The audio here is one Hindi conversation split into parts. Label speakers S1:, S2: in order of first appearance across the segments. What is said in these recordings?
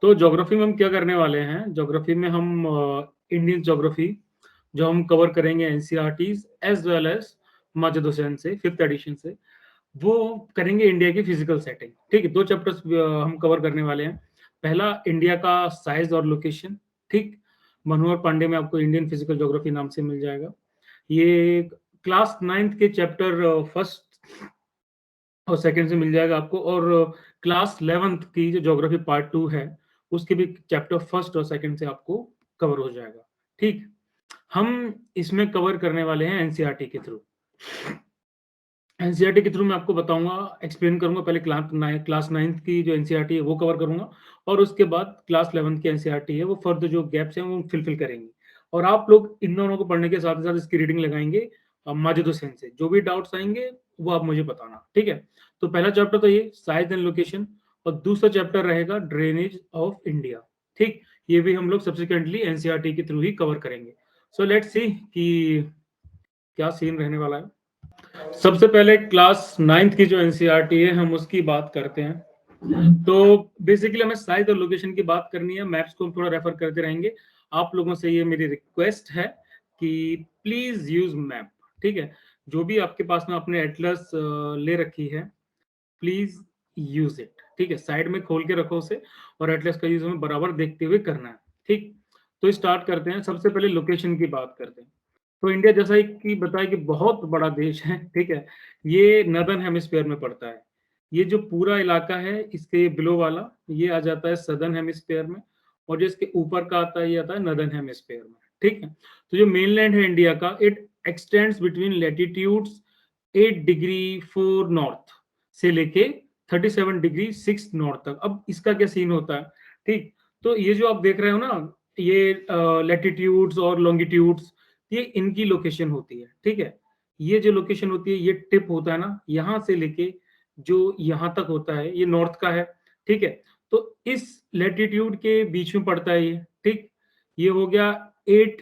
S1: तो ज्योग्राफी में हम क्या करने वाले हैं, ज्योग्राफी में हम इंडियन ज्योग्राफी जो हम कवर करेंगे NCERTs as well as Majid Husain से 5th एडिशन से, वो करेंगे इंडिया की फिजिकल सेटिंग। ठीक है, 2 चैप्टर्स हम कवर करने वाले हैं। पहला इंडिया का साइज और लोकेशन। ठीक, मनोहर पांडे में आपको इंडियन फिजिकल ज्योग्राफी नाम से मिल जाएगा। ये क्लास 9th के चैप्टर फर्स्ट और सेकंड से मिल जाएगा आपको, और क्लास 11th की जो ज्योग्राफी पार्ट 2 है उसके भी चैप्टर फर्स्ट और सेकंड से आपको कवर हो जाएगा। ठीक, हम इसमें कवर करने वाले हैं एनसीईआरटी के थ्रू। एनसीईआरटी के थ्रू मैं आपको बताऊंगा, एक्सप्लेन करूंगा। पहले क्लास 9th की जो एनसीईआरटी है वो कवर करूंगा, और उसके बाद क्लास 11th की एनसीईआरटी है वो फर्दर जो गैप्स हैं वो फिल करेंगे। और आप लोग इन दोनों को पढ़ने के साथ साथ इसकी रीडिंग लगाएंगे माजिद हुसैन से। जो भी डाउट्स आएंगे वो आप मुझे बताना, ठीक है। तो पहला चैप्टर तो ये साइज एंड लोकेशन, और दूसरा चैप्टर रहेगा ड्रेनेज ऑफ इंडिया। ठीक, ये भी हम लोग सब्सिक्वेंटली एनसीईआरटी के थ्रू ही कवर करेंगे। सो लेट्स सी कि क्या सीन रहने वाला है। सबसे पहले क्लास 9th की जो एनसीईआरटी है हम उसकी बात करते हैं। तो बेसिकली हमें साइज और लोकेशन की बात करनी है। मैप्स को हम थोड़ा रेफर करते रहेंगे। आप लोगों से ये मेरी रिक्वेस्ट है कि प्लीज यूज मैप। ठीक है, जो भी आपके पास में अपने एटलस ले रखी है, प्लीज यूज इट। ठीक है, साइड में खोल के रखो उसे, और एटलस का यूज हमें बराबर देखते हुए करना है। ठीक, तो स्टार्ट करते हैं। सबसे पहले लोकेशन की बात करते हैं। तो इंडिया जैसा ही कि बताया कि बहुत बड़ा देश है, ठीक है। ये नदर्न हेमिस्फीयर में पड़ता है। ये जो पूरा इलाका है इसके बिलो वाला, ये आ जाता है सदर्न हेमिस्फीयर में, और जो इसके ऊपर का आता है ये आता है नदर्न हेमिस्फीयर में। ठीक है, तो जो मेनलैंड है इंडिया का, it extends between latitudes 8 degree 4 north से लेके 37 डिग्री 6 नॉर्थ तक। अब इसका क्या सीन होता है? ठीक, तो ये जो आप देख रहे हो ना, ये लैटिट्यूड्स और लॉन्गिट्यूड्स, ये इनकी लोकेशन होती है। ठीक है, ये जो लोकेशन होती है, ये टिप होता है ना, यहां से लेके जो यहां तक होता है, ये नॉर्थ का है। ठीक है, तो इस लैटिट्यूड के बीच में पड़ता है ये। ठीक, ये हो गया 8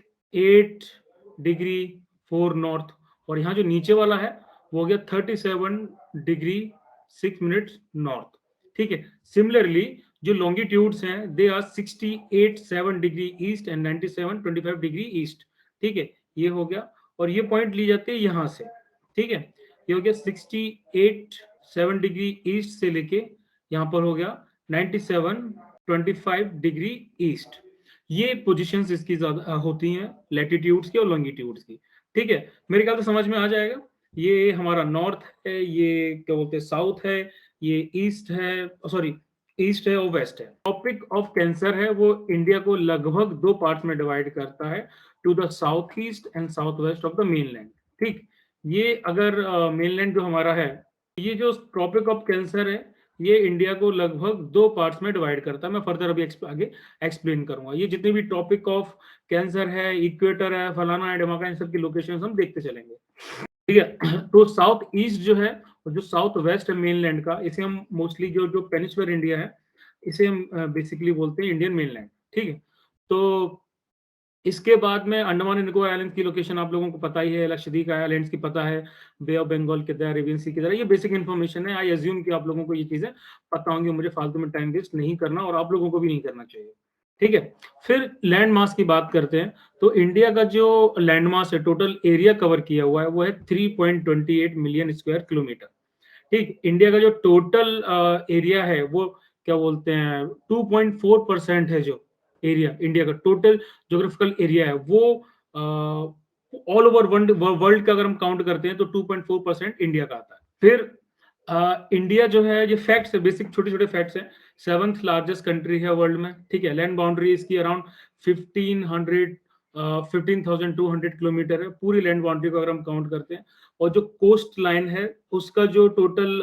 S1: डिग्री 4 नॉर्थ, और यहाँ जो नीचे वाला है वो हो गया 37 डिग्री 6 मिनट नॉर्थ। ठीक है, सिमिलरली जो लॉन्गिट्यूड्स हैं they are 68 degree east and 97 degree east. ठीक है, ये हो गया, और ये पॉइंट ली जाती है यहां से। ठीक है, ये हो गया 68 डिग्री ईस्ट से लेके यहां पर हो गया 97 डिग्री ईस्ट। ये पोजीशंस इसकी ज्यादा होती हैं लैटिट्यूड्स की और लॉन्गिट्यूड्स की। ठीक है, मेरे ख्याल से समझ में आ जाएगा। ये हमारा नॉर्थ है, ये क्या बोलते हैं साउथ है, ये ईस्ट है, सॉरी ईस्ट है और वेस्ट है। टॉपिक ऑफ कैंसर है वो इंडिया को लगभग 2 पार्ट्स में डिवाइड करता है, to the south east and south west of the mainland. ठीक, ये अगर मेनलैंड जो हमारा है, ये जो टॉपिक ऑफ कैंसर है, ये इंडिया को लगभग 2 पार्ट्स में डिवाइड करता है। मैं फर्दर अभी आगे एक्सप्लेन करूंगा। ये जितने भी टॉपिक ऑफ कैंसर है, इक्वेटर है, फलाना है, ढमाका, इन सब की लोकेशन हम देखते चलेंगे। ठीक है, तो साउथ ईस्ट जो है, और जो साउथ वेस्ट है मेनलैंड का, इसे हम मोस्टली जो जो पेनिनसुलर इंडिया है, इसे हम बेसिकली बोलते हैं इंडियन मेनलैंड। ठीक है, तो इसके बाद में अंडमान एंड निकोबार आइलैंड की लोकेशन आप लोगों को पता ही है, लक्षद्वीप आइलैंड्स की पता है, बे ऑफ बंगाल की तरह, अरेबियन सी की तरह। ये बेसिक इन्फॉर्मेशन है। आई अज्यूम कि आप लोगों को ये चीजें पता होंगी, मुझे फालतू में टाइम वेस्ट नहीं करना, और आप लोगों को भी नहीं करना चाहिए। ठीक है, फिर लैंड मास की बात करते हैं। तो इंडिया का जो लैंड मास है, टोटल एरिया कवर किया हुआ है, वो है 3.28 मिलियन स्क्वायर किलोमीटर। ठीक, इंडिया का जो टोटल एरिया है वो क्या बोलते हैं 2.4% है। जो एरिया इंडिया का टोटल जोग्राफिकल एरिया है वो ऑल ओवर वर्ल्ड का अगर हम काउंट करते हैं तो 2.4% इंडिया का आता है। फिर इंडिया जो है, ये फैक्ट्स है, बेसिक छोटे छोटे फैक्ट्स हैं। 7th लार्जेस्ट कंट्री है वर्ल्ड में। ठीक है, लैंड बाउंड्री इसकी अराउंड 1502 किलोमीटर है, पूरी लैंड बाउंड्री को अगर हम काउंट करते हैं। और जो कोस्ट लाइन है उसका जो टोटल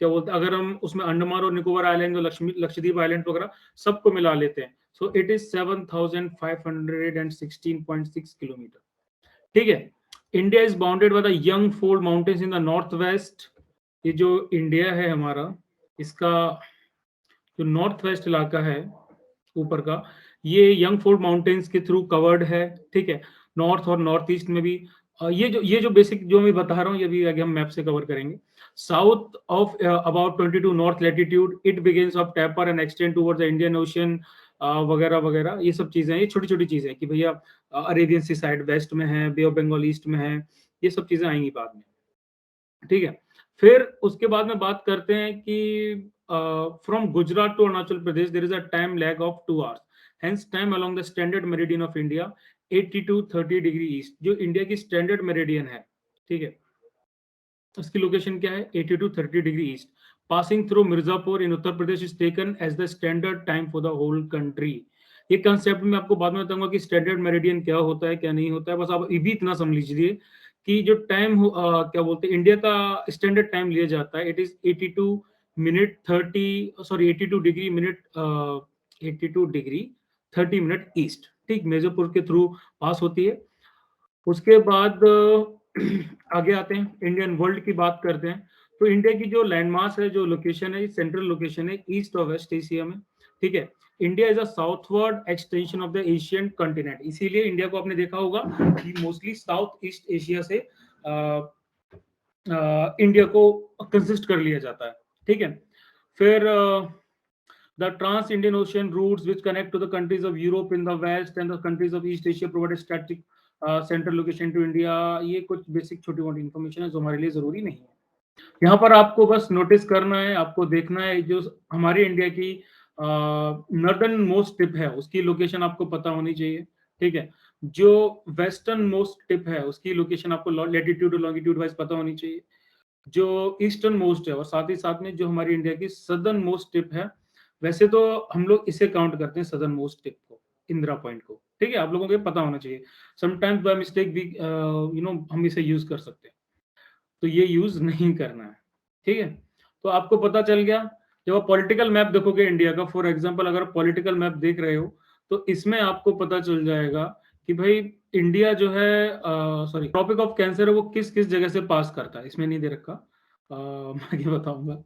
S1: क्या बोलते हैं, अगर हम उसमें अंडमान और निकोबार आइलैंड और लक्षद्वीप आइलैंड वगैरह सबको मिला लेते हैं, सो इट इज 7516.6 किलोमीटर। ठीक है, India is bounded by the young fold mountains in the north west. ये जो इंडिया है हमारा, इसका जो नॉर्थ वेस्ट इलाका है ऊपर का, ये यंग फोर्ड माउंटेन्स के थ्रू कवर्ड है। ठीक है, नॉर्थ और नॉर्थ ईस्ट में भी ये जो बेसिक जो मैं बता रहा हूँ, ये भी आगे हम मैप से कवर करेंगे। South of about 22 north latitude it begins of tapper and extend towards the Indian ocean, वगैरह वगैरह। ये सब चीजें, ये छोटी छोटी चीजें कि भैया अरेबियन सी साइड वेस्ट में है, बे ऑफ बंगाल ईस्ट में है, ये सब चीजें आएंगी बाद में। ठीक है। फिर उसके बाद में बात करते हैं कि from Gujarat to Arunachal Pradesh there is a time lag of 2 hours, hence time along the standard meridian of India 80 to 30 degree east. जो इंडिया की स्टैंडर्ड मेरिडियन है, ठीक है, उसकी लोकेशन क्या है, 80 to 30 degree east, passing through Mirzapur in Uttar Pradesh is taken as the standard time for the whole country. ये कंसेप्ट मैं आपको बाद में बताऊंगा कि स्टैंडर्ड मेरिडियन क्या होता है क्या नहीं होता है, बस आप ये भी इतना समझ लीजिए कि जो टाइम क्या बोलते हैं इंडिया का स्टैंडर्ड टाइम लिया जाता है, it is 82 minute 30 sorry 82 degree minute 82 degree 30 minute east. ठीक, मिर्जापुर के थ्रू पास होती है। उसके बाद आगे आते हैं, इंडियन वर्ल्ड की बात करते हैं। तो इंडिया की जो लैंडमार्क है, जो लोकेशन है, सेंट्रल लोकेशन है ईस्ट और वेस्ट एशिया में। ठीक है। India is a southward extension of the Asian continent, इसीलिए इंडिया को आपने देखा होगा कि मोस्टली साउथ ईस्ट एशिया से इंडिया को कंसिस्ट कर लिया जाता है। ठीक है। फिर the trans-Indian ocean routes which connect to the countries of Europe in the west and the countries of East Asia provide a static central location to India। ये कुछ बेसिक छोटी मोटी इन्फॉर्मेशन है जो हमारे लिए जरूरी नहीं है। यहाँ पर आपको बस नोटिस करना है, आपको देखना है जो हमारे इंडिया की नॉर्दर्न मोस्ट टिप है उसकी लोकेशन आपको पता होनी चाहिए। ठीक है। जो वेस्टर्न मोस्ट टिप है उसकी लोकेशन आपको लैटिट्यूड और लॉन्गिट्यूड वाइज पता होनी चाहिए। जो ईस्टर्न मोस्ट है और साथ ही साथ में जो हमारी इंडिया की सदर्न मोस्ट टिप है, वैसे तो हम लोग इसे काउंट करते हैं सदर्न मोस्ट टिप को, इंदिरा पॉइंट को। ठीक है, आप लोगों को ये पता होना चाहिए। समटाइम्स बाय मिस्टेक भी हम इसे यूज कर सकते हैं, तो ये यूज नहीं करना है। ठीक है। तो आपको पता चल गया। जब आप पॉलिटिकल मैप देखोगे इंडिया का, फॉर एग्जांपल अगर पॉलिटिकल मैप देख रहे हो तो इसमें आपको पता चल जाएगा कि भाई इंडिया जो है, सॉरी, ट्रॉपिक ऑफ कैंसर है वो किस किस जगह से पास करता है, इसमें नहीं दे रखा, मैं आगे बताऊंगा।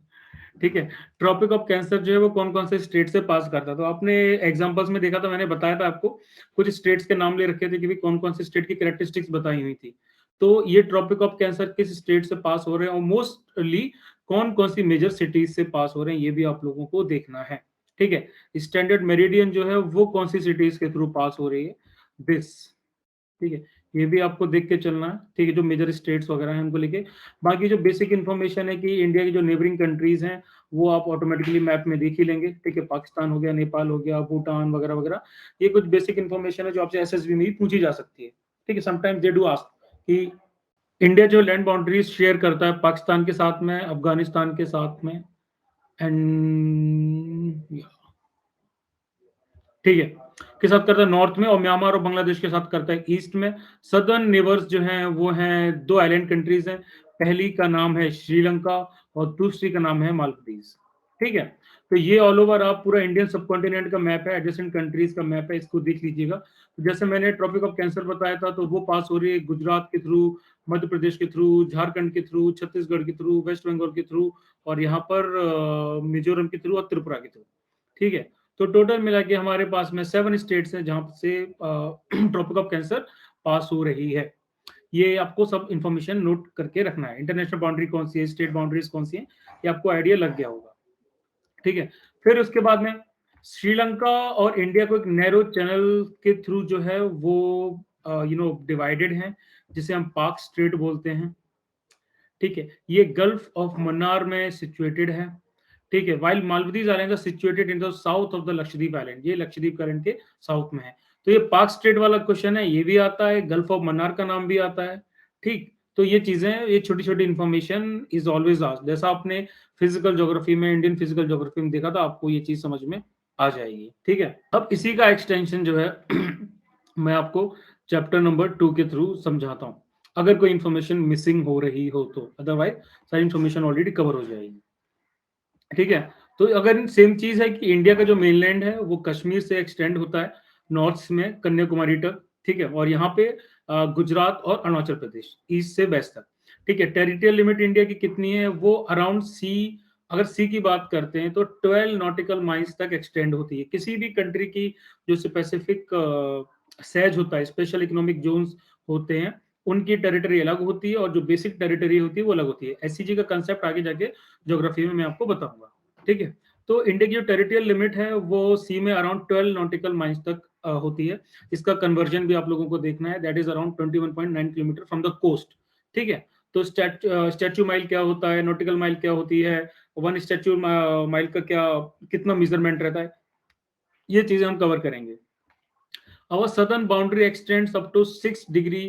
S1: ठीक है। ट्रॉपिक ऑफ कैंसर जो है वो कौन कौन से स्टेट से पास करता है, तो आपने एग्जांपल्स में देखा था, मैंने बताया था आपको, कुछ स्टेट्स के नाम ले रखे थे कि भाई कौन कौन से स्टेट की कैरेक्टरिस्टिक्स बताई हुई थी। तो ये ट्रॉपिक ऑफ कैंसर किस स्टेट से पास हो रहे हैं और मोस्टली कौन कौन सी मेजर सिटीज से पास हो रहे हैं, ये भी आप लोगों को देखना है। ठीक है। स्टैंडर्ड मेरिडियन जो है वो कौन सी सिटीज के थ्रू पास हो रही है, दिस। ठीक है। ये भी आपको देख के चलना है। ठीक है, जो मेजर स्टेट्स वगैरह हैं उनको लेके। बाकी जो बेसिक इन्फॉर्मेशन है कि इंडिया की जो नेबरिंग कंट्रीज हैं वो आप ऑटोमेटिकली मैप में देख ही लेंगे। ठीक है, पाकिस्तान हो गया, नेपाल हो गया, भूटान वगैरह वगैरह, ये कुछ बेसिक इन्फॉर्मेशन है जो आपसे एसएसबी में भी पूछी जा सकती है। ठीक है, समटाइम्स दे डू आस्क कि इंडिया जो लैंड बाउंड्रीज शेयर करता है पाकिस्तान के साथ में, अफगानिस्तान के साथ में, एंड ठीक है, के साथ करता है नॉर्थ में, और म्यांमार और बांग्लादेश के साथ करता है ईस्ट में। सदर्न नेबर्स जो हैं वो हैं दो आइलैंड कंट्रीज हैं, पहली का नाम है श्रीलंका और दूसरी का नाम है मालदीव। ठीक है। तो ये ऑल ओवर आप पूरा इंडियन सबकॉन्टिनेंट का मैप है, एडजेसेंट कंट्रीज का मैप है, इसको देख लीजिएगा। तो जैसे मैंने ट्रॉपिक ऑफ कैंसर बताया था, तो वो पास हो रही है गुजरात के थ्रू, मध्य प्रदेश के थ्रू, झारखंड के थ्रू, छत्तीसगढ़ के थ्रू, वेस्ट बंगाल के थ्रू, और यहाँ पर मिजोरम के थ्रू और त्रिपुरा के थ्रू। ठीक है। तो टोटल मिला के हमारे पास में 7 स्टेट्स हैं जहां से ट्रॉपिक ऑफ कैंसर पास हो रही है। ये आपको सब इंफॉर्मेशन नोट करके रखना है। इंटरनेशनल बाउंड्री कौन सी है, स्टेट बाउंड्रीज कौन सी है, ये आपको आइडिया लग गया होगा। ठीक है। फिर उसके बाद में श्रीलंका और इंडिया को एक नैरो चैनल के थ्रू जो है वो डिवाइडेड है, जिसे हम पाक स्ट्रेट बोलते हैं। ठीक है। ये गल्फ ऑफ मन्नार में सिचुएटेड है। ठीक है। While Maldives island situated in the south of the Lakshadweep island, ये लक्षद्वीप आइलैंड के साउथ में है। तो ये पाक स्ट्रेट वाला क्वेश्चन है, ये भी आता है, गल्फ ऑफ मन्नार का नाम भी आता है। ठीक। तो ये चीजें, ये छोटी छोटी इंफॉर्मेशन इज ऑलवेज आस्क्ड, जैसा आपने फिजिकल ज्योग्राफी में, इंडियन फिजिकल ज्योग्राफी में देखा था, आपको ये चीज समझ में आ जाएगी। ठीक है। अब इसी का एक्सटेंशन जो है मैं आपको चैप्टर नंबर 2 के थ्रू समझाता हूँ, अगर कोई इंफॉर्मेशन मिसिंग हो रही हो तो, अदरवाइज सारी इंफॉर्मेशन ऑलरेडी कवर हो जाएगी। ठीक है। तो अगर सेम चीज है कि इंडिया का जो मेनलैंड है वो कश्मीर से एक्सटेंड होता है नॉर्थ में कन्याकुमारी तक। ठीक है। और यहाँ पे गुजरात और अरुणाचल प्रदेश ईस्ट से वेस्ट तक। ठीक है। टेरिटोरियल लिमिट इंडिया की कितनी है, वो अराउंड सी, अगर सी की बात करते हैं तो 12 नॉटिकल माइल्स तक एक्सटेंड होती है। किसी भी कंट्री की जो स्पेसिफिक सेज होता है, स्पेशल इकोनॉमिक जोन्स होते हैं, उनकी टेरिटरी अलग होती है और जो बेसिक टेरिटरी होती है वो अलग होती है। एससीजी का कंसेप्ट आगे जाके ज्योग्राफी में मैं आपको बताऊंगा, ठीक है। तो इंडिया की जो टेरिटोरियल लिमिट है वो सी में अराउंड 12 नॉटिकल माइल्स तक होती है। इसका कन्वर्जन भी आप लोगों को देखना है, that is around 21.9 kilometre from the coast, ठीक है। तो स्टैच्यू माइल क्या होता है, नॉटिकल माइल क्या होती है, वन स्टैच्यू माइल का क्या कितना मेजरमेंट रहता है, ये चीजें हम कवर करेंगे। Our southern boundary extends up to 6 degree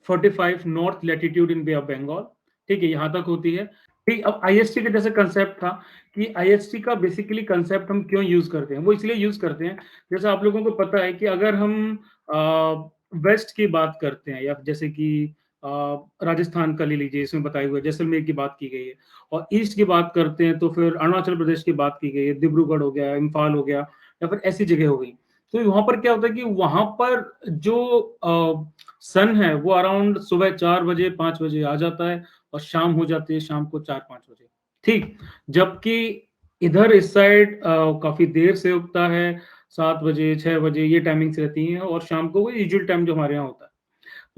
S1: 45 north latitude in Bay of Bengal, ठीक है, यहां तक होती है। ठीक, अब आईएसटी का जैसे कंसेप्ट था कि आईएसटी का बेसिकली कंसेप्ट हम क्यों यूज करते हैं, वो इसलिए यूज करते हैं, जैसे आप लोगों को पता है कि अगर हम वेस्ट की बात करते हैं या जैसे कि राजस्थान का ले लीजिए, इसमें बताया हुआ है जैसलमेर की बात की गई है, और ईस्ट की बात करते हैं तो फिर अरुणाचल प्रदेश की बात की गई है, डिब्रूगढ़ हो गया, इम्फाल हो गया, या फिर ऐसी जगह हो गई। तो वहां पर क्या होता है कि वहां पर जो सन है वो अराउंड सुबह 4 बजे 5 बजे आ जाता है और शाम हो जाती है शाम को 4-5 बजे, ठीक। जबकि इधर इस साइड काफी देर से उगता है, 7 बजे 6 बजे ये टाइमिंग्स रहती हैं, और शाम को वो यूजुअल टाइम जो हमारे यहाँ होता है।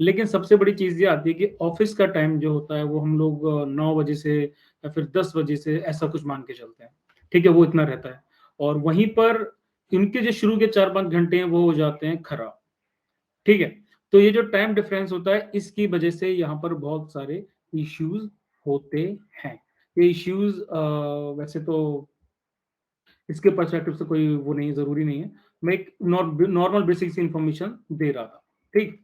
S1: लेकिन सबसे बड़ी चीज ये आती है कि ऑफिस का टाइम जो होता है वो हम लोग 9 बजे से या फिर 10 बजे से ऐसा कुछ मान के चलते हैं, ठीक है, वो इतना रहता है। और वहीं पर इनके जो शुरू के 4-5 घंटे हैं वो हो जाते हैं खराब, ठीक है। तो ये जो टाइम डिफरेंस होता है इसकी वजह से यहाँ पर बहुत सारे इश्यूज होते हैं। ये इश्यूज वैसे तो इसके पर्सपेक्टिव से कोई वो नहीं, जरूरी नहीं है, मैं एक नॉर्मल बेसिक सी इंफॉर्मेशन दे रहा था, ठीक।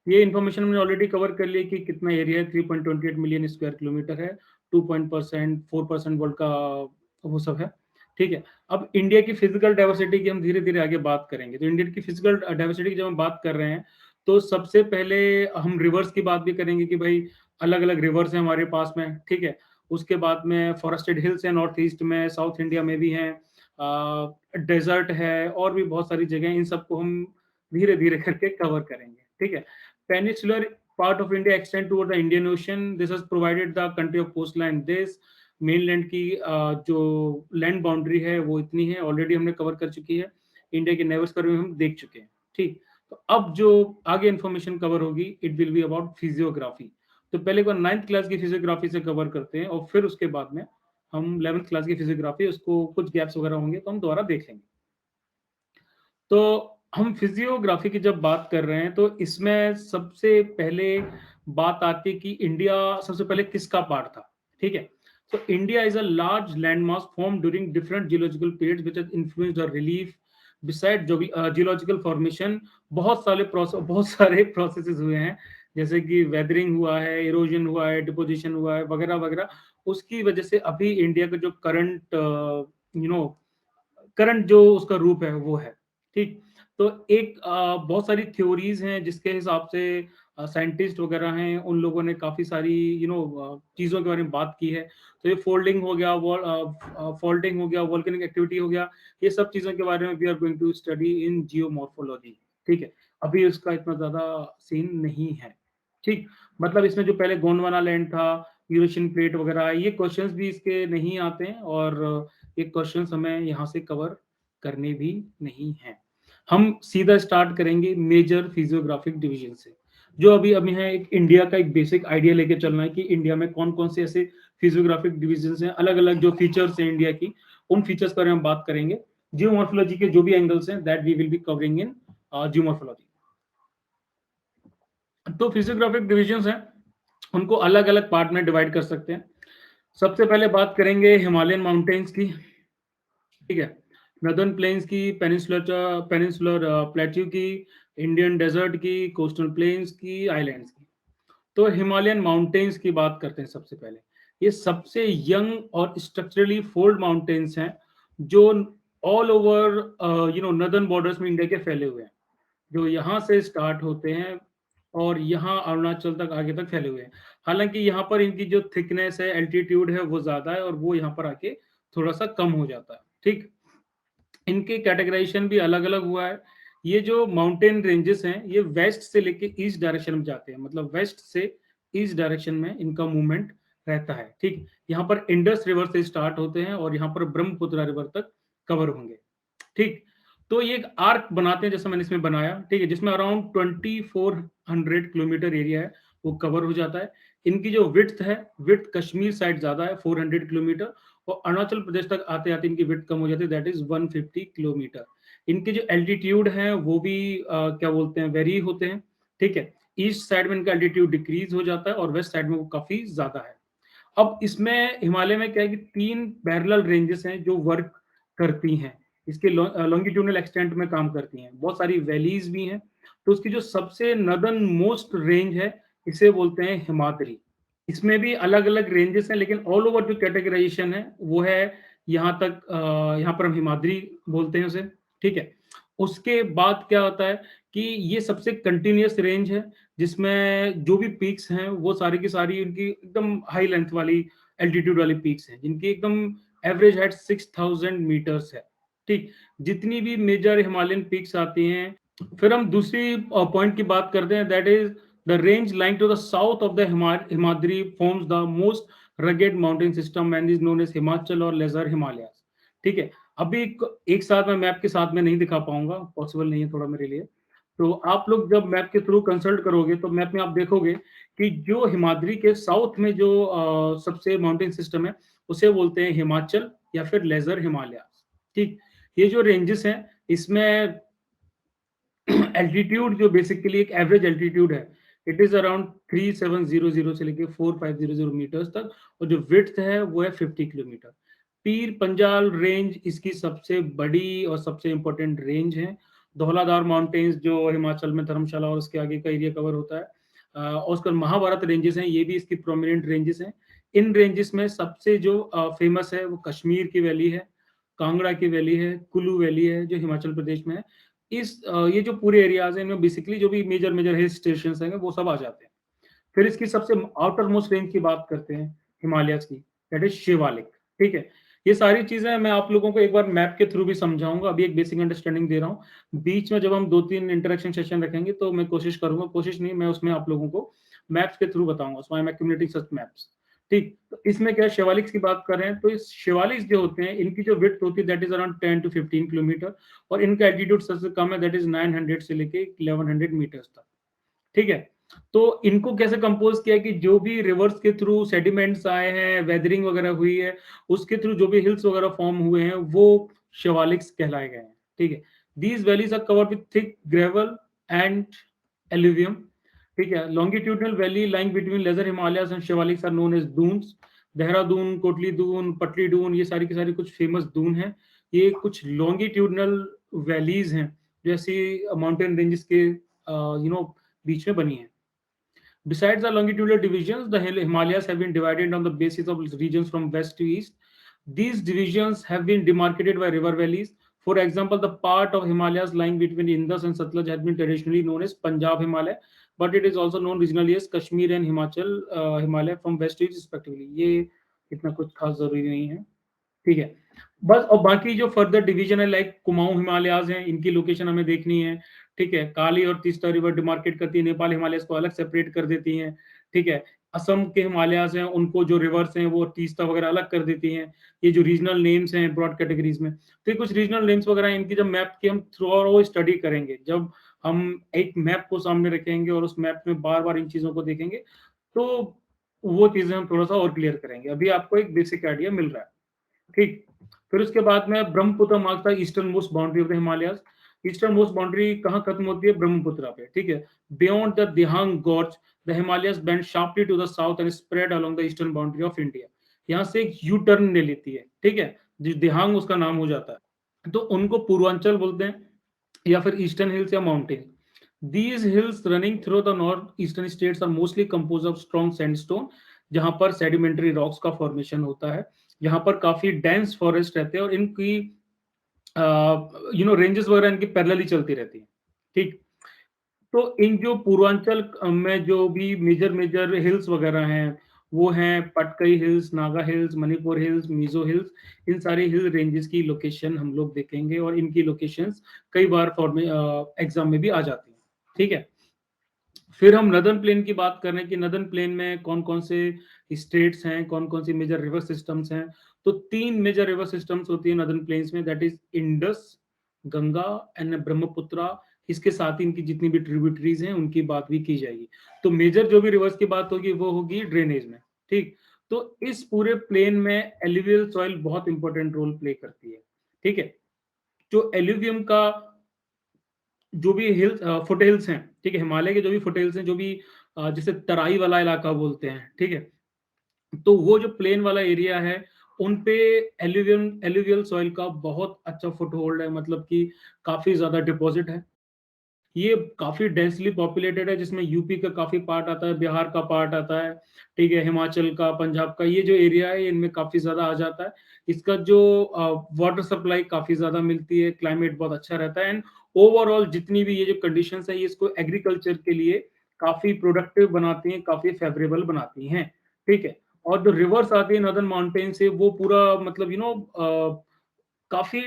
S1: ये इन्फॉर्मेशन हमने ऑलरेडी कवर कर लिया कि कितना एरिया है, 3.28 मिलियन स्क्वायर किलोमीटर है, 2% 4% वर्ल्ड का वो सब है, ठीक है। अब इंडिया की फिजिकल डाइवर्सिटी की हम धीरे धीरे आगे बात करेंगे। तो इंडिया की फिजिकल डाइवर्सिटी की जब हम बात कर रहे हैं तो सबसे पहले हम रिवर्स की बात भी करेंगे कि भाई अलग अलग रिवर्स हैं हमारे पास में, ठीक है। उसके बाद में फॉरेस्टेड हिल्स हैं, नॉर्थ ईस्ट में, साउथ इंडिया में भी हैं, डेजर्ट है, और भी बहुत सारी जगह, इन सबको हम धीरे धीरे करके कवर करेंगे, ठीक है। Peninsular part of India extend toward the Indian Ocean, this has provided the country of coast line this. Mainland की जो लैंड बाउंड्री है वो इतनी है, ऑलरेडी हमने कवर कर चुकी है, इंडिया के नेवल्स पर भी हम देख चुके हैं, ठीक। तो अब जो आगे इंफॉर्मेशन कवर होगी it will be about physiography. तो पहले एक बार 9th क्लास की फिजियोग्राफी से कवर करते हैं और फिर उसके बाद में हम 11th क्लास की फिजियोग्राफी, उसको कुछ गैप्स वगैरह होंगे तो हम दोबारा देख लेंगे। तो हम फिजियोग्राफी की जब बात कर रहे हैं तो इसमें सबसे पहले बात आती है कि इंडिया सबसे पहले किसका पार्ट था, ठीक है। So India is a large landmass formed during different geological periods which has influenced our relief. Beside geological formation, बहुत सारे प्रोसेसेस हुए हैं, जैसे कि वेदरिंग हुआ है, इरोजन हुआ है, डिपोजिशन हुआ है, वगैरह वगैरह। उसकी वजह से अभी इंडिया का जो करंट यू नो करंट जो उसका रूप है वो है, ठीक। तो एक बहुत सारी थ्योरीज हैं जिसके हिसाब से साइंटिस्ट वगैरह हैं, उन लोगों ने काफी सारी चीजों के बारे में बात की है। तो ये फोल्डिंग हो गया, फॉल्टिंग हो गया, वोल्केनिक एक्टिविटी हो गया, ये सब चीजों के बारे में we are going to study in geomorphology, ठीक है। अभी उसका इतना ज्यादा सीन नहीं है, ठीक। मतलब इसमें जो पहले गोंडवाना लैंड था, यूरेशियन प्लेट वगैरह, ये क्वेश्चंस भी इसके नहीं आते हैं, और ये क्वेश्चन हमें यहाँ से कवर करने भी नहीं है। हम सीधा स्टार्ट करेंगे मेजर फिजियोग्राफिक डिवीजन से, जो अभी अभी है एक इंडिया का एक बेसिक आइडिया लेके चलना है कि इंडिया में कौन कौन से ऐसे फिजियोग्राफिक डिवीजन हैं, अलग अलग जो फीचर्स हैं इंडिया की, उन फीचर्स पर हम बात करेंगे। जियोमॉर्फोलॉजी के जो भी एंगल्स हैं that we will be covering in geomorphology. तो फिजियोग्राफिक डिविजन हैं, उनको अलग अलग पार्ट में डिवाइड कर सकते हैं। सबसे पहले बात करेंगे हिमालयन माउंटेन्स की, ठीक है, नदर्न प्लेन्स की, पेनिनसुलर प्लेट्यू की, इंडियन डेजर्ट की, कोस्टल प्लेन्स की, आइलैंड्स की। तो हिमालयन माउंटेन्स की बात करते हैं सबसे पहले। ये सबसे यंग और स्ट्रक्चरली फोल्ड माउंटेन्स हैं जो ऑल ओवर नदर्न बॉर्डर्स में इंडिया के फैले हुए हैं, जो यहाँ से स्टार्ट होते हैं और यहाँ अरुणाचल तक आगे तक फैले हुए हैं। हालांकि यहाँ पर इनकी जो थिकनेस है, एल्टीट्यूड है, वो ज्यादा है, और वो यहाँ पर आके थोड़ा सा कम हो जाता है, ठीक। इनके कैटेगराइजेशन भी अलग अलग हुआ है। ये जो माउंटेन रेंजेस हैं ये वेस्ट से लेके ईस्ट डायरेक्शन में जाते हैं, मतलब वेस्ट से ईस्ट डायरेक्शन में इनका मूवमेंट रहता है, ठीक। यहाँ पर इंडस रिवर से स्टार्ट होते हैं और यहाँ पर ब्रह्मपुत्र रिवर तक कवर होंगे, ठीक। तो ये एक आर्क बनाते हैं जैसा मैंने इसमें बनाया, ठीक है, जिसमें अराउंड 2400 किलोमीटर एरिया है वो कवर हो जाता है। इनकी जो विड्थ है, विड्थ कश्मीर साइड ज्यादा है 400 किलोमीटर, और अरुणाचल प्रदेश तक आते आते इनकी विड्थ कम हो जाती है, दैट इज 150 किलोमीटर। इनके जो एल्टीट्यूड है वो भी क्या बोलते हैं, वेरी होते हैं, ठीक है। ईस्ट साइड में इनका एल्टीट्यूड डिक्रीज हो जाता है और वेस्ट साइड में वो काफी ज्यादा है। अब इसमें हिमालय में क्या है कि 3 पैरेलल रेंजेस हैं जो वर्क करती हैं, इसके लॉन्गिट्यूडनल एक्सटेंट में काम करती हैं, बहुत सारी वैलीज भी हैं। तो उसकी जो सबसे नदर्न मोस्ट रेंज है, इसे बोलते हैं हिमाद्री। इसमें भी अलग अलग रेंजेस हैं, लेकिन ऑल ओवर जो कैटेगराइजेशन है वो है यहाँ तक, यहाँ पर हम हिमाद्री बोलते हैं उसे, ठीक है। उसके बाद क्या होता है कि ये सबसे कंटिन्यूअस रेंज है, जिसमें जो भी पीक्स हैं वो सारी की सारी उनकी एकदम हाई लेंथ वाली एल्टीट्यूड वाली पीक्स हैं, जिनकी एकदम एवरेज हाइट 6000 मीटर्स है, ठीक। जितनी भी मेजर हिमालयन पीक्स आती हैं, फिर हम दूसरी पॉइंट की बात करते हैं, that is the range lying to the south of the Himadri forms the most rugged mountain system and is known as Himachal और लेजर हिमालय, ठीक है। अभी एक साथ मैं मैप के साथ में नहीं दिखा पाऊंगा, पॉसिबल नहीं है थोड़ा मेरे लिए। तो आप लोग जब मैप के थ्रू कंसल्ट करोगे तो मैप में आप देखोगे कि जो हिमाद्री के साउथ में जो सबसे माउंटेन सिस्टम है, उसे बोलते हैं हिमाचल या फिर लेजर हिमालय, ठीक। ये जो रेंजेस हैं, इसमें एल्टीट्यूड जो बेसिकली एक एवरेज एल्टीट्यूड है, इट इज अराउंड 3700 से लेके 4500 मीटर्स तक, और जो विड्थ है वो है 50 किलोमीटर। पीर पंजाल रेंज इसकी सबसे बड़ी और सबसे इंपॉर्टेंट रेंज है। धौलाधार माउंटेन्स जो हिमाचल में धर्मशाला और उसके आगे का एरिया कवर होता है, और उसका महाभारत रेंजेस हैं, ये भी इसकी प्रोमिनेंट रेंजेस हैं। इन रेंजेस में सबसे जो फेमस है वो कश्मीर की वैली है, कांगड़ा की वैली है, कुल्लू वैली है जो हिमाचल प्रदेश में है। ये जो पूरे एरियाज हैं, इनमें बेसिकली जो भी मेजर मेजर हिल स्टेशन हैं वो सब आ जाते हैं। फिर इसकी सबसे आउटर मोस्ट रेंज की बात करते हैं हिमालय की, दैट इज शिवालिक, ठीक है। ये सारी चीजें मैं आप लोगों को एक बार मैप के थ्रू भी समझाऊंगा, अभी एक बेसिक अंडरस्टैंडिंग दे रहा हूँ। बीच में जब हम 2-3 इंटरेक्शन सेशन रखेंगे तो मैं कोशिश करूंगा, कोशिश नहीं, मैं उसमें आप लोगों को मैप्स के थ्रू बताऊंगा, so I am accumulating such maps, ठीक। तो इसमें क्या शिवालिक्स की बात कर रहे हैं, तो इस शिवालिक्स जो होते हैं इनकी जो विड्थ होती है that is around 10 to 15 kilometre, और इनका एल्टीट्यूड सबसे कम है, दैट इज 900 से लेके 1100 मीटर्स तक, ठीक है। तो इनको कैसे कंपोज किया कि जो भी रिवर्स के थ्रू सेडिमेंट्स आए हैं, वेदरिंग वगैरह हुई है, उसके थ्रू जो भी हिल्स वगैरह फॉर्म हुए हैं वो शिवालिक्स कहलाए गए हैं, ठीक है। These valleys are covered with thick gravel and alluvium, ठीक है। Longitudinal valley lying between lesser Himalayas and Shivaliks are known as Duns. Dehradun, Kotli Dun, Patli Dun, ये सारी की सारी कुछ फेमस दून हैं। ये कुछ लॉन्गिट्यूडनल वैलीज हैं जो ऐसी माउंटेन रेंजेस के बीच में बनी है। Besides the longitudinal divisions, the Himalayas have been divided on the basis of regions from west to east. These divisions have been demarcated by river valleys. For example, the part of Himalayas lying between Indus and Satluj has been traditionally known as Punjab Himalaya, but it is also known regionally as Kashmir and Himachal Himalaya from west to east respectively. ये इतना कुछ खास जरूरी नहीं है, ठीक है। बस, और बाकी जो फर्दर डिवीजन है लाइक कुमाऊं हिमालयाज हैं, इनकी लोकेशन हमें देखनी है, ठीक है। काली और तीस्ता रिवर डिमार्केट करती है, नेपाल हिमालय को अलग सेपरेट कर देती हैं, ठीक है। असम के हिमालयाज हैं, उनको जो रिवर्स हैं वो तीस्ता वगैरह अलग कर देती हैं। ये जो रीजनल नेम्स हैं ब्रॉड कैटेगरीज में, तो ये कुछ रीजनल नेम्स वगैरह इनकी जब मैप की हम थ्रू आउट स्टडी करेंगे, जब हम एक मैप को सामने रखेंगे और उस मैप में बार बार इन चीजों को देखेंगे, तो वो चीजें हम थोड़ा सा और क्लियर करेंगे। अभी आपको एक बेसिक आइडिया मिल रहा है, ठीक। फिर उसके बाद में Brahmaputra marks the easternmost boundary of the Himalayas. Easternmost boundary कहाँ खत्म होती है? ब्रह्मपुत्र पे, ठीक है। Beyond the Dihang gorge the Himalayas bend sharply to the south and spread along the eastern boundary of India. यहाँ से एक यू टर्न ले लेती है, ठीक है, दिहांग उसका नाम हो जाता है। तो उनको पूर्वांचल बोलते हैं या फिर ईस्टर्न हिल्स या mountain. These hills running through the northeastern states are mostly composed of strong sandstone, जहां पर सेडिमेंट्री रॉक्स का फॉर्मेशन होता है। यहाँ पर काफी डेंस फॉरेस्ट रहते हैं और इनकी रेंजेस वगैरह इनकी पैरेलली चलती रहती है, ठीक। तो इन जो पूर्वांचल में जो भी मेजर मेजर हिल्स वगैरह हैं, वो हैं Patkai hills, Naga hills, Manipur hills, Mizo hills. इन सारे हिल रेंजेस की लोकेशन हम लोग देखेंगे और इनकी लोकेशंस कई बार एग्जाम में भी आ जाती हैं, ठीक है। फिर हम नदर्न प्लेन की बात कर रहे हैं कि नदर्न प्लेन में कौन कौन से स्टेट्स हैं, कौन कौन सी मेजर रिवर सिस्टम्स हैं। तो 3 मेजर रिवर सिस्टम्स होती है नदर्न प्लेन्स में, that is Indus, Ganga and Brahmaputra, इसके साथ ही इनकी जितनी भी ट्रिब्यूटरीज हैं उनकी बात भी की जाएगी। तो मेजर जो भी रिवर्स की बात होगी वो होगी ड्रेनेज में, ठीक। तो इस पूरे प्लेन में एलुवियल सॉइल बहुत इंपॉर्टेंट रोल प्ले करती है, ठीक है। जो एल्यूवियम का जो भी हिल्स फुट हिल्स हैं, ठीक है, हिमालय के जो भी फुट हिल्स हैं, जो भी जैसे तराई वाला इलाका बोलते हैं, ठीक है, तो वो जो प्लेन वाला एरिया है उन पे एल्यूवियल सॉइल का बहुत अच्छा फुट होल्ड है, मतलब कि काफी ज्यादा डिपॉजिट है। ये काफी डेंसली पॉपुलेटेड है, जिसमें यूपी का काफी पार्ट आता है, बिहार का पार्ट आता है, ठीक है, हिमाचल का, पंजाब का, ये जो एरिया है इनमें काफी ज्यादा आ जाता है। इसका जो वाटर सप्लाई काफी ज्यादा मिलती है, क्लाइमेट बहुत अच्छा रहता है, एंड ओवरऑल जितनी भी ये जो कंडीशंस है ये इसको एग्रीकल्चर के लिए काफी प्रोडक्टिव बनाती हैं, काफी फेवरेबल बनाती हैं, ठीक है। और जो रिवर्स आती है नॉर्दर्न माउंटेन से, वो पूरा मतलब काफी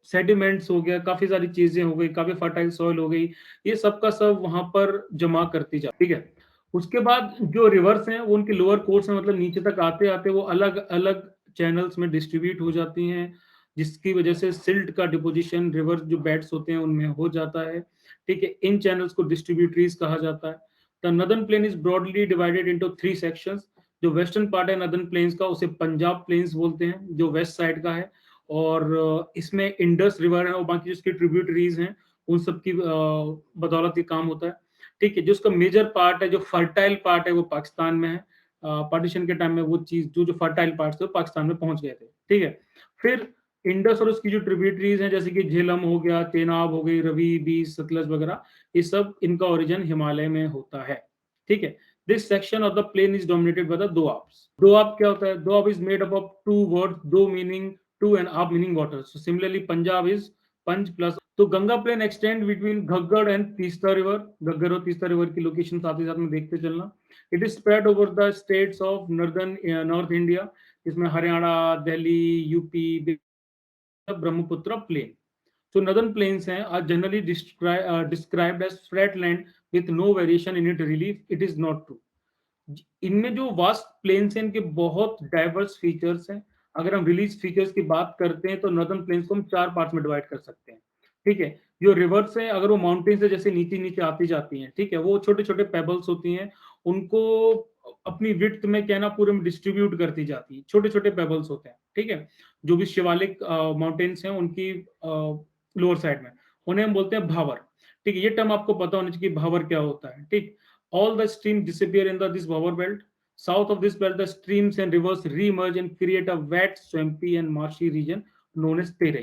S1: सेडिमेंट्स हो गया, काफी सारी चीजें हो गई, काफी फर्टाइल सॉइल हो गई, ये सब का सब वहां पर जमा करती जा, ठीक है। उसके बाद जो रिवर्स हैं वो उनके लोअर कोर्स में, मतलब नीचे तक आते आते वो अलग अलग चैनल्स में डिस्ट्रीब्यूट हो जाती हैं, जिसकी वजह से सिल्ट का डिपोजिशन रिवर्स जो बेड्स होते हैं उनमें हो जाता है, ठीक है। इन चैनल्स को डिस्ट्रीब्यूटरीज कहा जाता है। The northern plane is broadly divided into 3 sections. जो वेस्टर्न पार्ट है नदर्न प्लेन्स का उसे पंजाब प्लेन्स बोलते हैं, जो वेस्ट साइड का है, और इसमें इंडस रिवर है और बाकी जिसकी ट्रिब्यूटरीज हैं उन सब की बदौलत ये काम होता है, ठीक है। जो उसका मेजर पार्ट है, जो फर्टाइल पार्ट है, वो पाकिस्तान में है। पार्टीशन के टाइम में वो चीज जो जो फर्टाइल पार्ट थे वो पाकिस्तान में पहुंच गए थे, ठीक है। फिर इंडस और उसकी जो ट्रिब्यूटरीज हैं, जैसे कि झेलम हो गया, चेनाब हो गई, रवि, बीस, सतलज वगैरह, ये सब इनका ओरिजिन हिमालय में होता है, ठीक है। This section of the plain is dominated by the doabs. Doab क्या होता है? Doab is made up of two words, दो मीनिंग टू एंड आप meaning water, so similarly Punjab is पंज प्लस। तो Ganga plain extend between Ghaggar and Teesta river, Ghaggar और तीस्ता रिवर की लोकेशन साथ ही साथ में देखते चलना। It is spread over the states of northern north India, इसमें Haryana, Delhi, UP, Brahmaputra plain. So northern plains are generally described as flat land with no variation in its relief. It is not true. इनमें जो वास्ट प्लेन्स हैं इनके बहुत डाइवर्स फीचर्स हैं। अगर हम रिलीज फीचर्स की बात करते हैं तो नॉर्दर्न प्लेन्स को हम 4 पार्ट्स में डिवाइड कर सकते हैं, ठीक है। जो रिवर्स है अगर वो माउंटेन से जैसे नीचे नीचे आती जाती हैं, ठीक है, वो छोटे छोटे पेबल्स होती हैं, उनको अपनी विड्थ में क्या ना पूरे में डिस्ट्रीब्यूट करती जाती है, छोटे छोटे पेबल्स होते हैं, ठीक है। जो भी शिवालिक माउंटेन्स हैं उनकी लोअर साइड में उन्हें हम बोलते हैं भावर, ठीक है। ये टर्म आपको पता होना चाहिए कि भावर क्या होता है, ठीक। All the streams disappear in this Bower belt. South of this belt, the streams and rivers re-emerge and create a wet, swampy and marshy region known as Terai.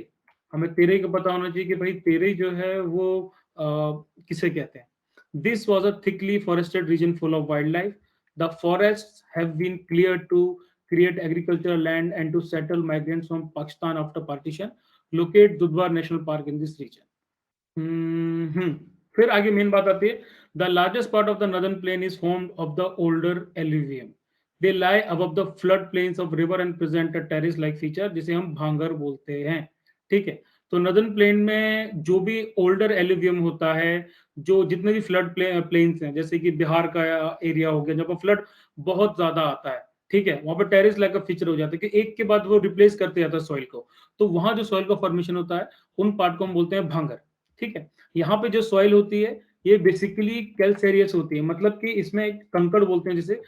S1: हमें तेरई का पता होना चाहिए कि भाई तेरई जो है वो किसे कहते हैं। This was a thickly forested region full of wildlife. The forests have been cleared to create agricultural land and to settle migrants from Pakistan after partition. Locate Dudhwar National Park in this region. हम्म। फिर आगे मेन बात आती है। The largest part of the northern plane is formed of the older alluvium. They lie above the flood plains of river and present a terrace like feature, जिसे हम भांगर बोलते हैं, ठीक है। तो नदर्न प्लेन में जो भी ओल्डर एल्यूवियम होता है, जो जितने भी फ्लड प्लेन्स हैं, जैसे कि बिहार का एरिया हो गया, जब फ्लड बहुत ज्यादा आता है, ठीक है, वहां पर टेरेस लाइक का फीचर हो जाता है कि एक के बाद वो रिप्लेस करते जाता है सॉइल को, तो वहां जो सॉइल का फॉर्मेशन होता है उन पार्ट को हम बोलते हैं भांगर, ठीक है। यहाँ पे जो सॉइल होती है ये बेसिकली कैल्सेरियस होती है, मतलब कि इसमें कंकड़ बोलते हैं जिसे,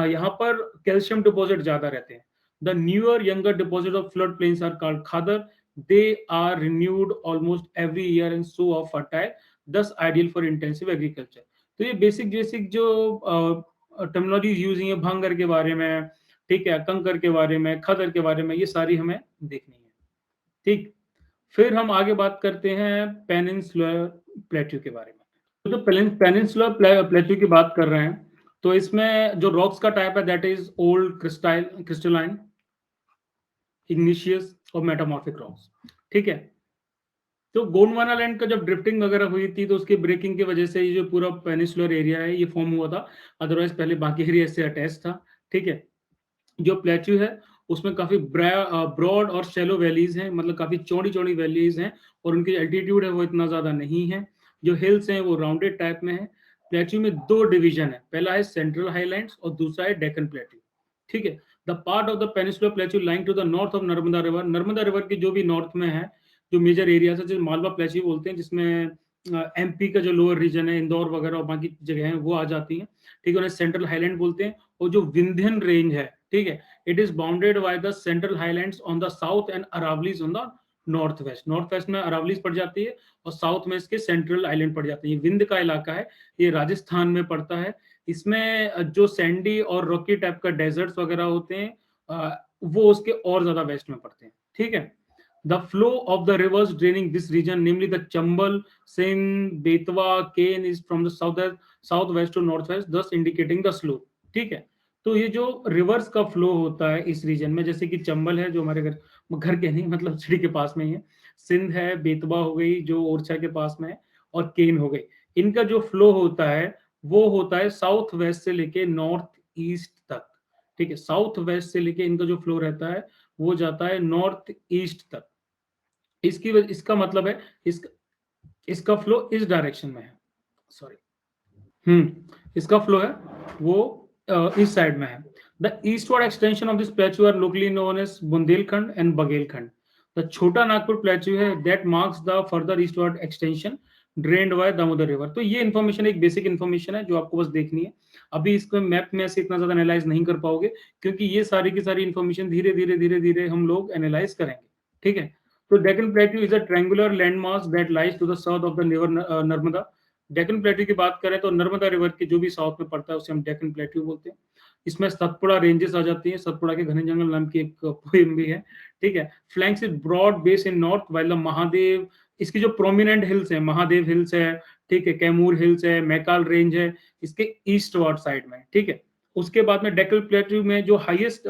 S1: यहाँ पर कैल्शियम डिपॉजिट ज्यादा रहते हैं। The newer younger deposit of flood plains are called khadar. They are renewed almost every year and so of fertile, thus ideal for intensive agriculture. तो ये बेसिक बेसिक जो टर्मिनोलॉजी यूज है भांगर के बारे में, ठीक है, कंकर के बारे में, खादर के बारे में, ये सारी हमें देखनी है, ठीक। फिर हम आगे बात करते हैं पेनिनसुलर प्लेट्यू के बारे में। तो जो पेनिनसुलर प्लेट्यू की बात कर रहे हैं, तो इसमें जो रॉक्स का टाइप है that is old crystalline, igneous और मेटामॉर्फिक रॉक्स, ठीक है। तो गोंडवाना लैंड का जब ड्रिफ्टिंग वगैरह हुई थी तो उसकी ब्रेकिंग की वजह से ये जो पूरा पेनिनसुलर एरिया है ये फॉर्म हुआ था, अदरवाइज पहले बाकी एरिया से अटैच था, ठीक है। जो प्लेट्यू है उसमें काफी ब्रॉड और शैलो वैलीज हैं, मतलब काफी चौड़ी चौड़ी वैलीज हैं, और उनकी एल्टीट्यूड है वो इतना ज्यादा नहीं है। जो हिल्स हैं वो राउंडेड टाइप में है। प्लेट्यू में 2 डिवीजन है, पहला है सेंट्रल हाईलैंड्स और दूसरा है डेक्कन प्लेट्यू, ठीक है। The part of the peninsular plateau lying to the north of Narmada river, Narmada river की जो भी नॉर्थ में है जो मेजर एरियाज है, जो मालवा प्लेट्यू बोलते हैं, जिसमें एमपी का जो लोअर रीजन है, इंदौर वगैरह और बाकी जगह है, वो आ जाती हैं। ठीक है, उन्हें सेंट्रल हाईलैंड बोलते हैं। और जो विंध्यन रेंज है, ठीक है, it is bounded by the central highlands on the south and Aravallis on the north west. North west में अरावलीज पड़ जाती है और साउथ में इसके सेंट्रल आइलैंड पड़ जाते हैं। ये विंध्य का इलाका है, ये राजस्थान में पड़ता है। इसमें जो सैंडी और रॉकी टाइप का डेजर्ट्स वगैरह होते हैं, वो उसके और ज्यादा वेस्ट में पड़ते हैं। ठीक है, the flow of the rivers draining this region, namely the Chambal, Sindh, Betwa, Ken, is from the south west to north west, thus indicating the slope. ठीक है, तो ये जो रिवर्स का फ्लो होता है इस रीजन में, जैसे कि चंबल है जो हमारे घर के नहीं मतलब सिटी के पास में ही है, सिंध है, बेतवा हो गई जो ओरछा के पास में है, और केन हो गई, इनका जो फ्लो होता है वो होता है साउथ वेस्ट से लेके नॉर्थ ईस्ट तक। ठीक है, साउथ वेस्ट से लेके इनका जो फ्लो रहता है वो जाता है नॉर्थ ईस्ट तक। इसका मतलब है इसका फ्लो इस डायरेक्शन में है, सॉरी, इसका फ्लो है वो इस साइड में है। The eastward extension of this plateau are locally known as Bundelkhand and Baghelkhand. The Chota Nagpur plateau है that marks the further eastward extension drained by Damodar river. तो ये इन्फॉर्मेशन एक बेसिक इन्फॉर्मेशन है जो आपको बस देखनी है। अभी इसको मैप में ऐसे इतना ज्यादा एनालाइज नहीं कर पाओगे, क्योंकि ये सारी की सारी इन्फॉर्मेशन धीरे धीरे धीरे धीरे हम लोग एनालाइज करेंगे। ठीक है, तो Deccan plateau is a triangular landmass that lies to the south of the river Narmada. Deccan plateau की बात करें तो नर्मदा रिवर के जो भी साउथ में पड़ता है उसे हम डेक्कन प्लेट्यू बोलते हैं। इसमें सतपुड़ा रेंजेस आ जाती हैं, सतपुड़ा के घने जंगल नाम की एक पोएम भी है। ठीक है, flanks is broad base in north while the Mahadev, इसकी जो प्रोमिनेंट हिल्स है, महादेव हिल्स है, ठीक है, कैमूर हिल्स है, मैकाल रेंज है, इसके ईस्ट वार्ड साइड में। ठीक है, उसके बाद में डेक्कन प्लेट्यू में जो हाईएस्ट,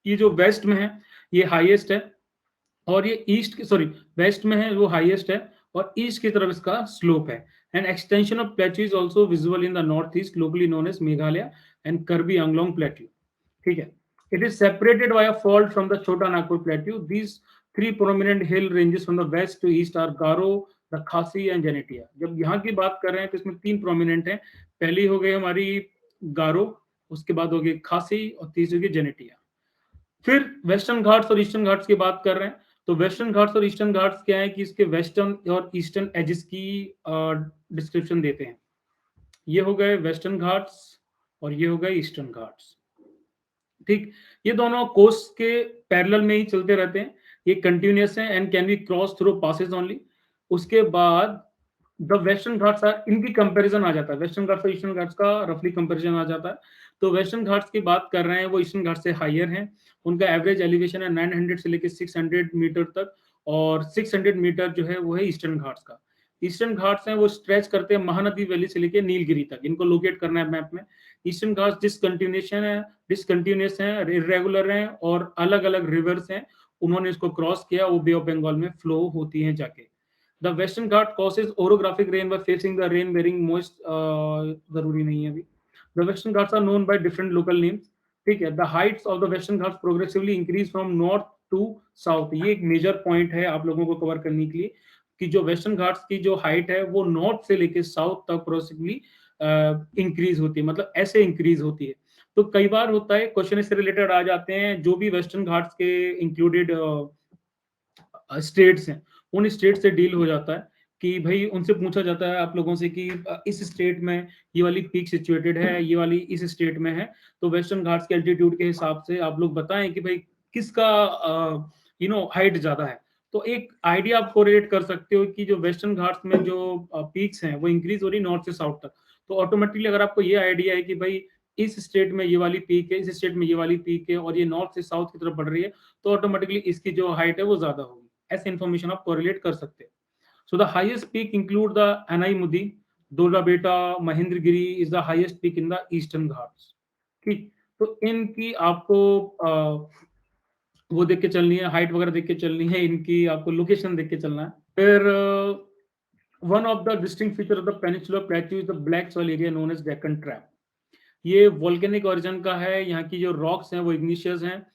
S1: ये जो वेस्ट में है ये हाईएस्ट है, और ये ईस्ट सॉरी वेस्ट में है वो हाईएस्ट है, और ईस्ट की तरफ इसका स्लोप है। And extension of plateau is also visible in the north east, locally known as Meghalaya and Karbi Anglong plateau. ठीक है, it is separated by a fault from the Chota Nagpur plateau. These three prominent hill ranges from the west to east are Garo, the Khasi and Jaintia. जब यहाँ की बात कर रहे हैं तो इसमें तीन प्रोमिनेंट है। पहली हो गई हमारी गारो, उसके बाद हो गई खासी, और तीसरी होगी जेनेटिया। फिर वेस्टर्न घाट्स और ईस्टर्न घाट्स की बात कर रहे हैं, तो वेस्टर्न घाट्स और ईस्टर्न घाट्स क्या है कि इसके वेस्टर्न और ईस्टर्न एजेस की डिस्क्रिप्शन देते हैं। ये हो गए वेस्टर्न घाट्स और ये हो गए ईस्टर्न घाट्स। ठीक, ये दोनों कोस्ट के पैरेलल में ही चलते रहते हैं, ये कंटिन्यूअस है and can be cross through passes only. उसके बाद द वेस्टर्न घाट्स आर, इनकी कंपैरिजन आ जाता है, वेस्टर्न घाट्स और ईस्टर्न घाट्स का रफली कंपैरिजन आ जाता है। तो वेस्टर्न घाट्स की बात कर रहे हैं वो ईस्टर्न घाट्स से हायर हैं, उनका एवरेज एलिवेशन है 900 से लेकर 600 मीटर तक, और 600 मीटर जो है वो है ईस्टर्न घाट्स का। ईस्टर्न घाट्स हैं वो स्ट्रेच करते हैं महानदी वैली से लेकर नीलगिरी तक, इनको लोकेट करना है मैप में। ईस्टर्न घाट्स डिसकंटिन्यूस है, इरेगुलर हैं, और अलग अलग रिवर्स हैं, उन्होंने इसको क्रॉस किया, वो बे ऑफ बंगाल में फ्लो होती हैं जाके। The western Ghat causes orographic rain by facing the rain bearing moist, जरूरी नहीं है अभी। The western Ghats are known by different local names. ठीक है, the heights of the western Ghats progressively increase from north to south. ये एक मेजर पॉइंट है आप लोगों को कवर करने के लिए, कि जो वेस्टर्न घाट्स की जो हाइट है वो नॉर्थ से लेकर साउथ तक प्रोग्रेसिवली इंक्रीज होती है, मतलब ऐसे इंक्रीज होती है। तो कई बार होता है क्वेश्चन इससे रिलेटेड आ जाते हैं, जो भी वेस्टर्न घाट्स के इंक्लूडेड स्टेट्स हैं, उन स्टेट से डील हो जाता है, कि भाई उनसे पूछा जाता है आप लोगों से कि इस स्टेट में ये वाली पीक सिचुएटेड है, ये वाली इस स्टेट में है, तो वेस्टर्न घाट्स के एल्टीट्यूड के हिसाब से आप लोग बताएं कि भाई किसका हाइट ज्यादा है। तो एक आइडिया आप कोरिलेट कर सकते हो कि जो वेस्टर्न घाट्स में जो पीक्स हैं वो इंक्रीज हो रही नॉर्थ से साउथ तक, तो ऑटोमेटिकली अगर आपको ये आइडिया है कि भाई इस स्टेट में ये वाली पीक है, इस स्टेट में ये वाली पीक है, और ये नॉर्थ से साउथ की तरफ बढ़ रही है, तो ऑटोमेटिकली इसकी जो हाइट है वो ज्यादा होगी। ऐसे इंफॉर्मेशन आप कोरिलेट कर सकते हैं। So the highest peak include the Anamudi, Dodabetta, Mahendragiri is the highest peak in the Eastern Ghats. ठीक, तो इनकी आपको वो देख के चलनी है, हाइट वगैरह देख के चलनी है, इनकी आपको लोकेशन देख के चलना है। फिर one of the distinct feature of the peninsular plateau is the black soil area known as Deccan trap. ये वोल्केनिक ओरिजिन का है, यहाँ की जो रॉक्स हैं वो इग्निशियस हैं,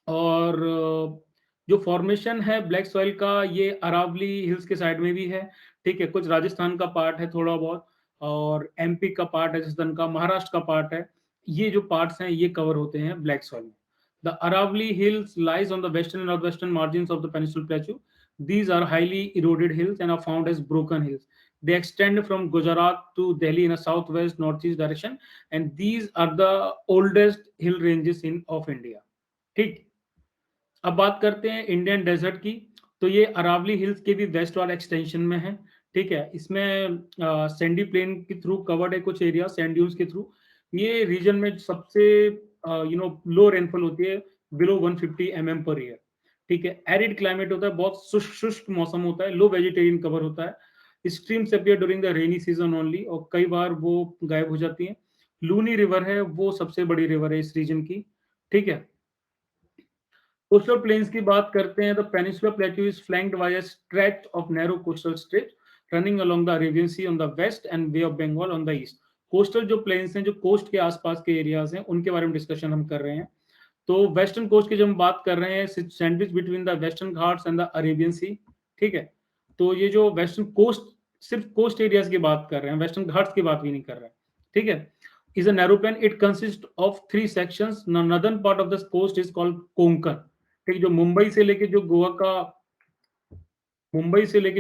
S1: और जो फॉर्मेशन है ब्लैक सॉइल का ये अरावली हिल्स के साइड में भी है। ठीक है, कुछ राजस्थान का पार्ट है थोड़ा बहुत, और एमपी का पार्ट है, राजस्थान का, महाराष्ट्र का पार्ट है, ये जो पार्ट्स हैं ये कवर होते हैं ब्लैक सॉइल में। The Aravalli Hills lies on the western and northwestern margins of the Peninsular Plateau. These are highly eroded hills and are found as broken hills. They extend from Gujarat to Delhi in a southwest northeast direction, and these are the oldest hill ranges in of India. ठीक, अब बात करते हैं इंडियन डेजर्ट की। तो ये अरावली हिल्स के भी वेस्ट वाला एक्सटेंशन में है। ठीक है, इसमें सैंडी प्लेन के थ्रू कवर्ड है कुछ एरिया, सैंड ड्यून्स के थ्रू। ये रीजन में सबसे लो रेनफॉल होती है, बिलो 150 mm पर ईयर। ठीक है, एरिड क्लाइमेट होता है, बहुत शुष्क मौसम होता है, लो वेजिटेरियन कवर होता है। Streams appear during the rainy season only, और कई बार वो गायब हो जाती हैं। लूनी रिवर है, वो सबसे बड़ी रिवर है इस रीजन की। ठीक है, कोस्टल प्लेन्स की बात करते हैं तो peninsula plateau is flanked by a stretch of narrow coastal strips running along the Arabian Sea on the west and Bay of Bengal on the east. Coastal जो प्लेन्स हैं, जो कोस्ट के आसपास के एरियाज हैं, उनके बारे में डिस्कशन हम कर रहे हैं। तो वेस्टर्न कोस्ट की जब हम बात कर रहे हैं, sandwich between the western Ghats and the Arabian Sea. ठीक है, तो ये जो वेस्टर्न कोस्ट, सिर्फ कोस्ट एरियाज की बात कर रहे हैं, वेस्टर्न घाट्स की बात भी नहीं कर रहे हैं। ठीक है, is a narrow plain. It consists of 3 sections. The northern part of the coast is called Konkan. ठीक, जो मुंबई से लेके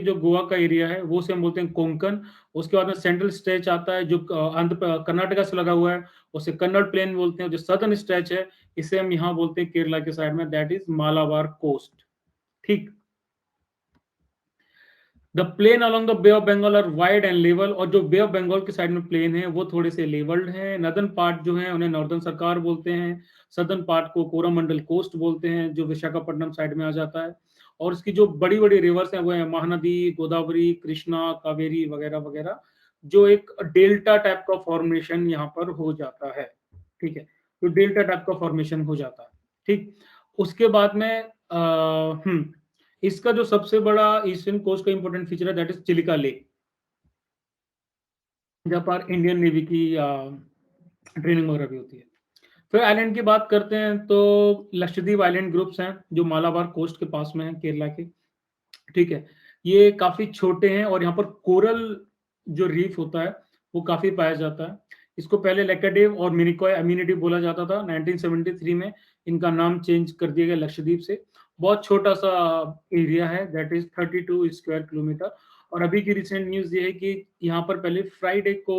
S1: जो गोवा का एरिया है, वो से हम बोलते हैं कोंकण। उसके बाद में सेंट्रल स्ट्रेच आता है जो कर्नाटका से लगा हुआ है, उसे कन्नड़ प्लेन बोलते हैं। जो सदर्न स्ट्रेच है, इसे हम यहाँ बोलते हैं केरला के साइड में, दैट इज मालाबार कोस्ट। ठीक, the plain along the bay of Bengal are wide and level, और जो बे ऑफ बंगाल के साइड में प्लेन है वो थोड़े से लेवल्ड हैं। नॉर्दर्न पार्ट जो है उन्हें नॉर्दर्न सरकार बोलते हैं, सदर्न पार्ट को कोरामंडल कोस्ट बोलते हैं, जो विशाखापट्टनम साइड में आ जाता है। और इसकी जो बड़ी बड़ी रिवर्स हैं वो है महानदी, गोदावरी, कृष्णा, कावेरी वगैरह वगैरह, जो एक डेल्टा टाइप का फॉर्मेशन यहाँ पर हो जाता है। ठीक है, तो डेल्टा टाइप का फॉर्मेशन हो जाता है। ठीक, उसके बाद में इसका जो सबसे बड़ा ईस्टर्न कोस्ट का इंपॉर्टेंट फीचर है, दैट इज चिलिका लेक, जहां पर इंडियन नेवी की ट्रेनिंग वगैरह भी होती है। फिर आइलैंड की बात करते हैं तो लक्षद्वीप आइलैंड ग्रुप्स हैं, जो मालाबार कोस्ट के पास में है, केरला के। ठीक है, ये काफी छोटे हैं और यहाँ पर कोरल जो रीफ होता है वो काफी पाया जाता है। इसको पहले लेकाडेव और मिनिकॉय अम्यूनिटी बोला जाता था। 1973 में इनका नाम चेंज कर दिया गया लक्षद्वीप से। बहुत छोटा सा एरिया है, दैट इज 32 स्क्वायर किलोमीटर। और अभी की रिसेंट न्यूज ये है कि यहाँ पर पहले फ्राइडे को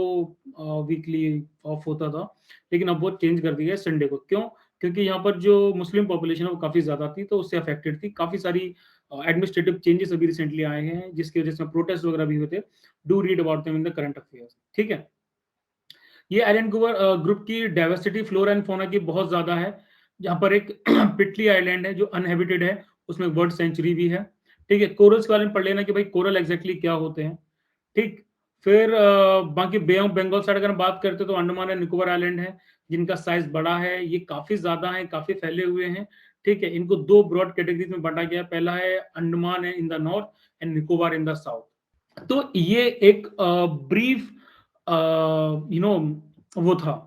S1: वीकली ऑफ होता था, लेकिन अब वो चेंज कर दिया है संडे को। क्यों? क्योंकि यहाँ पर जो मुस्लिम पॉपुलेशन है वो काफी ज्यादा थी, तो उससे अफेक्टेड थी। काफी सारी एडमिनिस्ट्रेटिव चेंजेस अभी रिसेंटली आए हैं, जिसकी वजह से प्रोटेस्ट वगैरह भी हुए थे। Do read about them in the current affairs. ठीक है, ये आइलैंड ग्रुप की डाइवर्सिटी फ्लोरा एंड फौना की बहुत ज्यादा है। जहां पर एक पिटली आइलैंड है जो अनहेबिटेड है, उसमें बर्ड सेंचुरी भी है। ठीक है, कोरल्स के बारे में पढ़ लेना कि भाई कोरल एग्जैक्टली क्या होते हैं। ठीक, फिर बाकी बे ऑफ बंगाल साइड अगर हम बात करते हैं तो अंडमान एंड निकोबार आइलैंड है, जिनका साइज बड़ा है। ये काफी ज्यादा है, काफी फैले हुए हैं। ठीक है, इनको दो ब्रॉड कैटेगरीज में बांटा गया। पहला है अंडमान है इन the north and Nicobar in the south. तो ये एक ब्रीफ वो था,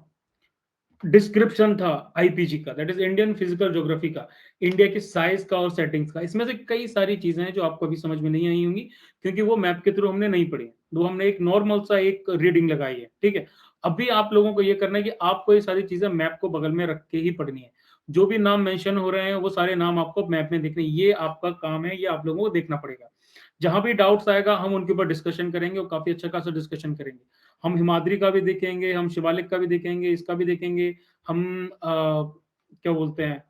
S1: डिस्क्रिप्शन था आईपीजी का, that is Indian physical geography का, इंडिया की साइज का और सेटिंग्स का। इसमें से कई सारी चीजें हैं जो आपको अभी समझ में नहीं आई होंगी, क्योंकि वो मैप के थ्रू हमने नहीं पढ़ी, वो हमने एक नॉर्मल सा एक रीडिंग लगाई है। ठीक है, अभी आप लोगों को ये करना है कि आपको ये सारी चीजें मैप को बगल में रख के ही पढ़नी है। जो भी नाम मेंशन हो रहे हैं वो सारे नाम आपको मैप में दिखने, ये आपका काम है, ये आप लोगों को देखना पड़ेगा। जहां भी डाउट्स आएगा हम उनके ऊपर डिस्कशन करेंगे, और काफी अच्छा खासा डिस्कशन करेंगे। हम हिमाद्री का भी देखेंगे, हम शिवालिक का भी देखेंगे, इसका भी देखेंगे। हम क्या बोलते हैं,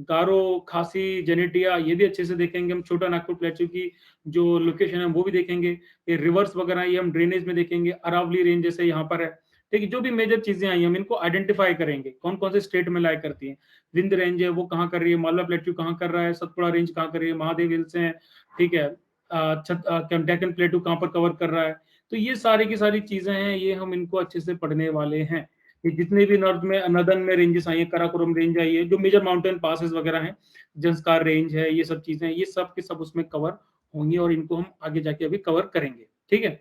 S1: गारो, खासी, जेनेटिया, ये भी अच्छे से देखेंगे। हम छोटा नागपुर प्लेटू की जो लोकेशन है वो भी देखेंगे। ये रिवर्स वगैरह ये हम ड्रेनेज में देखेंगे। अरावली रेंज जैसे यहाँ पर है, ठीक है, जो भी मेजर चीजें आई हम इनको आइडेंटिफाई करेंगे, कौन कौन से स्टेट में लाई करती हैं। विंध्य रेंज है वो कहाँ कर रही है, मालवा प्लेटू कहाँ कर रहा है, सतपुड़ा रेंज कहाँ कर रही है, महादेव हिल्स है। ठीक है, डेक्कन प्लेटू कहाँ पर कवर कर रहा है। तो ये सारी की सारी चीजें हैं, ये हम इनको अच्छे से पढ़ने वाले हैं। ये जितने भी नॉर्थ में नदन में रेंजेस आई है, कराकोरम रेंज आई है, जो मेजर माउंटेन पासेस वगैरह हैं, जंस्कार रेंज है, ये सब चीजें, ये सब के सब उसमें कवर होंगी, और इनको हम आगे जाके अभी कवर करेंगे। ठीक है,